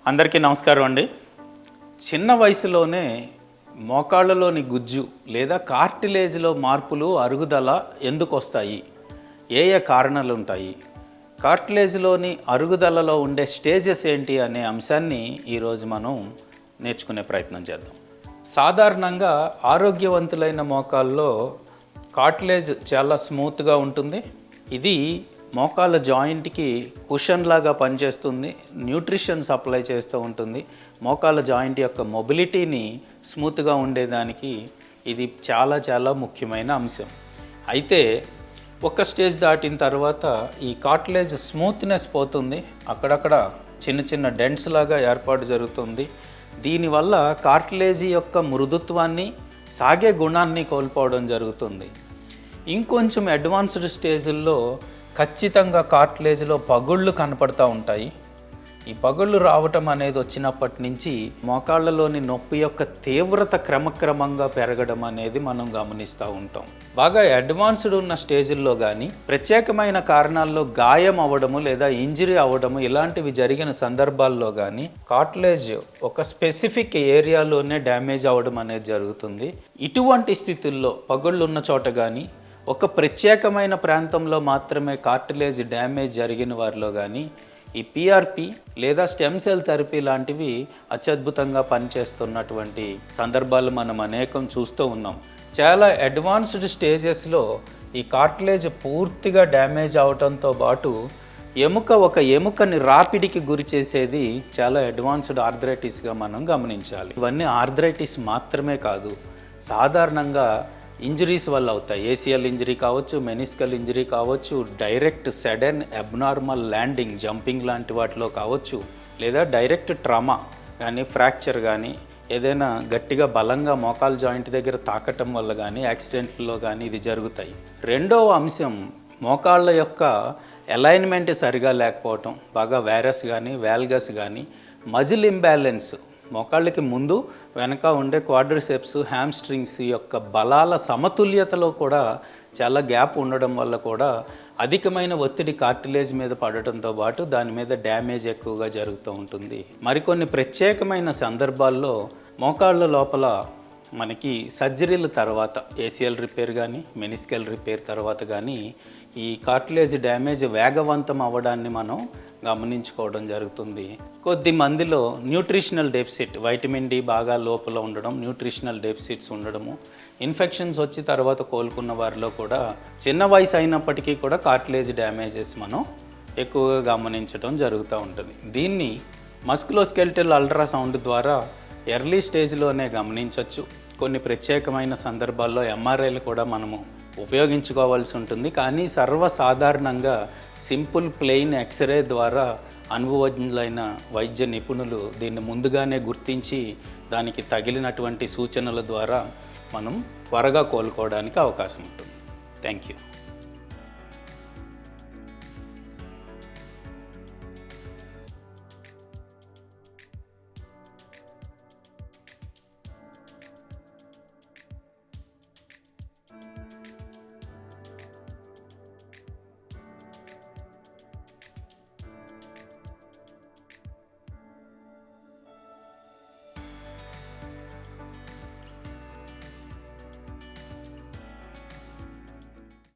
అందరికీ నమస్కారం అండి. చిన్న వయసులోనే మోకాళ్ళలోని గుజ్జు లేదా కార్టిలేజ్లో మార్పులు అరుగుదల ఎందుకు వస్తాయి, ఏ ఏ కారణాలు ఉంటాయి, కార్టిలేజ్లోని అరుగుదలలో ఉండే స్టేజెస్ ఏంటి అనే అంశాన్ని ఈరోజు మనం నేర్చుకునే ప్రయత్నం చేద్దాం. సాధారణంగా ఆరోగ్యవంతులైన మోకాల్లో కార్టిలేజ్ చాలా స్మూత్గా ఉంటుంది. ఇది మోకాళ్ళ జాయింట్కి కుషన్ లాగా పనిచేస్తుంది, న్యూట్రిషన్ సప్లై చేస్తూ ఉంటుంది. మోకాళ్ళ జాయింట్ యొక్క మొబిలిటీని స్మూత్గా ఉండేదానికి ఇది చాలా ముఖ్యమైన అంశం. అయితే ఒక స్టేజ్ దాటిన తర్వాత ఈ కార్టిలేజ్ స్మూత్నెస్ పోతుంది, అక్కడక్కడ చిన్న డెంట్స్ లాగా ఏర్పాటు జరుగుతుంది. దీనివల్ల కార్టిలేజీ యొక్క మృదుత్వాన్ని, సాగే గుణాన్ని కోల్పోవడం జరుగుతుంది. ఇంకొంచెం అడ్వాన్స్డ్ స్టేజ్ల్లో ఖచ్చితంగా కార్టిలేజ్లో పగుళ్ళు కనపడుతూ ఉంటాయి. ఈ పగుళ్ళు రావటం అనేది వచ్చినప్పటి నుంచి మోకాళ్ళలోని నొప్పి యొక్క తీవ్రత క్రమక్రమంగా పెరగడం అనేది మనం గమనిస్తూ ఉంటాం. బాగా అడ్వాన్స్డ్ ఉన్న స్టేజ్ల్లో కానీ ప్రత్యేకమైన కారణాల్లో గాయం అవ్వడము లేదా ఇంజరీ అవ్వడము ఇలాంటివి జరిగిన సందర్భాల్లో కానీ కార్టిలేజ్ ఒక స్పెసిఫిక్ ఏరియాలోనే డ్యామేజ్ అవ్వడం అనేది జరుగుతుంది. ఇటువంటి స్థితుల్లో పగుళ్ళు ఉన్న చోట కానీ ఒక ప్రత్యేకమైన ప్రాంతంలో మాత్రమే కార్టిలేజ్ డ్యామేజ్ జరిగిన వారిలో కానీ ఈ పిఆర్పి లేదా స్టెమ్ సెల్ థెరపీ లాంటివి అత్యద్భుతంగా పనిచేస్తున్నటువంటి సందర్భాలు మనం అనేకం చూస్తూ ఉన్నాం. చాలా అడ్వాన్స్డ్ స్టేజెస్లో ఈ కార్టిలేజ్ పూర్తిగా డ్యామేజ్ అవడంతో పాటు ఒక ఎముకని రాపిడికి గురి చేసేది చాలా అడ్వాన్స్డ్ ఆర్థరైటిస్గా మనం గమనించాలి. ఇవన్నీ ఆర్థరైటిస్ మాత్రమే కాదు, సాధారణంగా ఇంజరీస్ వల్ల అవుతాయి. ఏసిఎల్ ఇంజరీ కావచ్చు, మెనిస్కల్ ఇంజరీ కావచ్చు, direct sudden abnormal landing jumping లాంటి వాటిలో కావచ్చు, లేదా డైరెక్ట్ ట్రామా కానీ ఫ్రాక్చర్ కానీ ఏదైనా గట్టిగా బలంగా మోకాల్ జాయింట్ దగ్గర తాకటం వల్ల కానీ యాక్సిడెంట్లో కానీ ఇది జరుగుతాయి. రెండవ అంశం మోకాళ్ళ యొక్క అలైన్మెంట్ సరిగా లేకపోవటం, బాగా వ్యారస్ కానీ వాల్గస్ కానీ మజిల్ ఇంబ్యాలెన్స్, మోకాళ్ళకి ముందు వెనక ఉండే క్వాడ్రిసెప్స్, హ్యామ్స్ట్రింగ్స్ యొక్క బలాల సమతుల్యతలో కూడా చాలా గ్యాప్ ఉండడం వల్ల కూడా అధికమైన ఒత్తిడి కార్టిలేజ్ మీద పడటంతో పాటు దాని మీద డ్యామేజ్ ఎక్కువగా జరుగుతూ ఉంటుంది. మరికొన్ని ప్రత్యేకమైన సందర్భాల్లో మోకాళ్ళ లోపల మనకి సర్జరీల తర్వాత ఏసిఎల్ రిపేర్ కానీ మెనిస్కల్ రిపేర్ తర్వాత కానీ ఈ కార్టిలేజ్ డ్యామేజ్ వేగవంతం అవ్వడాన్ని మనం గమనించుకోవడం జరుగుతుంది. కొద్ది మందిలో న్యూట్రిషనల్ డెఫిసిట్, వైటమిన్ డి బాగా లోపల ఉండడం, న్యూట్రిషనల్ డెఫిసిట్స్ ఉండడము, ఇన్ఫెక్షన్స్ వచ్చి తర్వాత కోలుకున్న వారిలో కూడా చిన్న వయసు అయినప్పటికీ కూడా కార్టిలేజ్ డ్యామేజెస్ మనం ఎక్కువగా గమనించడం జరుగుతూ ఉంటుంది. దీన్ని మస్కులోస్కెలిటల్ అల్ట్రాసౌండ్ ద్వారా ఎర్లీ స్టేజ్లోనే గమనించవచ్చు. కొన్ని ప్రత్యేకమైన సందర్భాల్లో ఎంఆర్ఐలు కూడా మనము ఉపయోగించుకోవాల్సి ఉంటుంది. కానీ సర్వసాధారణంగా సింపుల్ ప్లెయిన్ ఎక్స్రే ద్వారా అనుభవజ్ఞులైన వైద్య నిపుణులు దీన్ని ముందుగానే గుర్తించి దానికి తగిలినటువంటి సూచనల ద్వారా మనం త్వరగా కోలుకోవడానికి అవకాశం ఉంటుంది. Thank you.